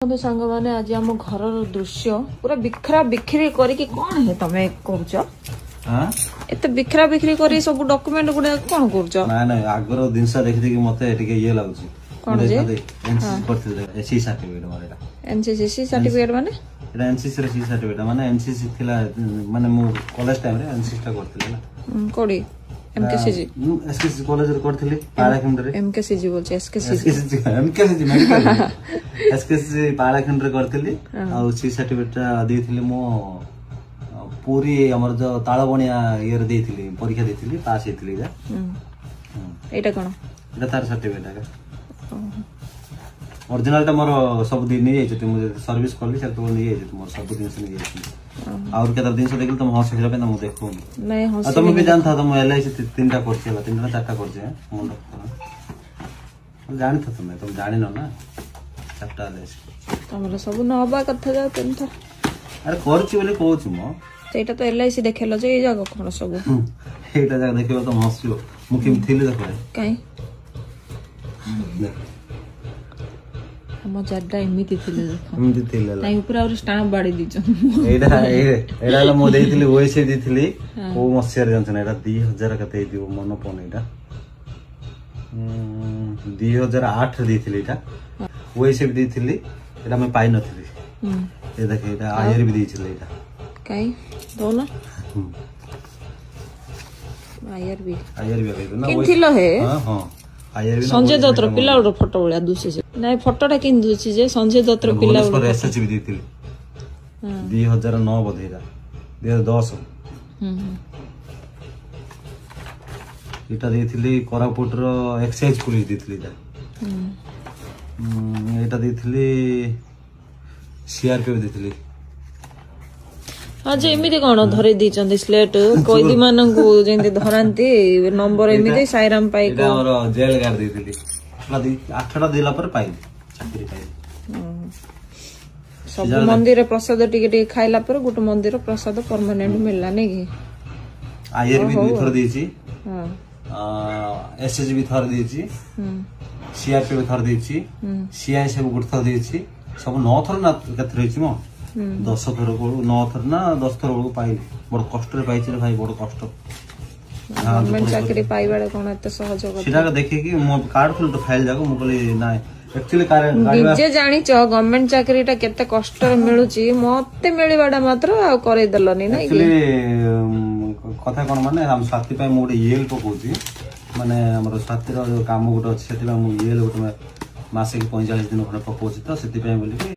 तो सांग मैंने आज आम घर दृश्य पूरा बिखरा बिखरी करके कौन है तमे करूछ एते बिखरा बिखरी करी सब डॉक्यूमेंट गुडे कोन करूछ ना ना आगर दिनस देखि कि मते एटिके ये लागुची कोन जे एनसीसी करथिले एसी सर्टिफिकेट मारेला एनसीसी सर्टिफिकेट माने एटा एनसीसी रे सी सर्टिफिकेट माने एनसीसी थिला माने मु कॉलेज टाइम रे एनसीसी टा करथिले ना कोडी एमकेसीजी एसकेसी कॉलेज रे करथिले पाराखंड रे एमकेसीजी बोलछे एसकेसीजी एमकेसीजी मेडिकल एसकेसी पाराखंड रे करथिले आ सी सर्टिफिकेट देथिले मो पूरी हमर जो ताळबणिया इयर देथिले परीक्षा देथिले पास हेथिले जा एटा कोन एटा तार सर्टिफिकेट है ओरिजिनल टा मोर सब दिन नहीं जाय मुझे सर्विस करली से तो नहीं जाय मोर सब दिन से नहीं जाय और केतर दिन से देखल तुम हॉस्पिटल पे ना मु देखो नहीं हॉस्पिटल तुम भी जानथा तुम एलआईसी तीनटा करछला तीनटा चारटा करछे मुंड जानि था तुम जानि न ना चारटा एलआईसी हमर सब न होबा कथा जा तीनटा अरे करछि बोले कहउछि मो सेटा तो एलआईसी देखेलो जे ए जगह कोन सब एटा जगह देखियो तुम हंसियो मु किम थिले देखो काई हम जड्डा एमिति थिले ताई ऊपर और स्टाम्प बाडी दिछ एडा मो देथिली ओएसए दिथिली को मसियर जानछन एडा 2000 कते दियो मन पन एडा 2008 दिथिली एटा ओएसए भी दिथिली एडा मैं पाई नथिली ए देखे एडा आयर भी दिथिली एडा काई दोना आयर भी ना किन थिलो हे हां हां संजय दत्तर पिला फोटो भलिया दूसरी से नाइ फोटोटा किन दूसरी जे संजय दत्तर पिला पर एसएचबी देथिली 2009 बधेरा 2010 एटा देथिली कोरापुट रो एक्साइज पुलिस देथिली एटा देथिली सीआरपी देथिली आज एमिति कोन धरे दिचंदी स्लेट कोइदी मानंकु जेंति धरांती नंबर एमिति साइराम पाई को हमर जेल गार्ड देथिली 8टा दिला पर पाई चाकरी पाई सब मंदिर प्रसाद टिके खाइला पर गुटे मंदिर प्रसाद परमानेंट मिलला नै कि आयर भी थर देछि हां एसएसजी भी थर देछि सीआरपी भी थर देछि सीआई सब गुट थर देछि सब 9 थर ना कत रहिछि मो 10 थर को 9 थर ना 10 थर को पाइली बड़ कष्ट रे पाइछि रे भाई बड़ कष्ट गवर्नमेंट चाकरी पाइबाडा कोन एते सहज कर सिधा देखि कि मो कार्ड फुल तो फाइल जाको मो कहली ना एक्चुअली जे जानि छ गवर्नमेंट चाकरीटा केते कष्ट रे मिलुची मते मिलिबाडा मात्र आ करे दलनी नै एक्चुअली कथा कोन माने हम साथी पय मोडे येल पकोची माने हमर साथी रो काम गुट अछि सेति मु येल गुट मासे 45 दिन खण पकोची तो सेति पय बोली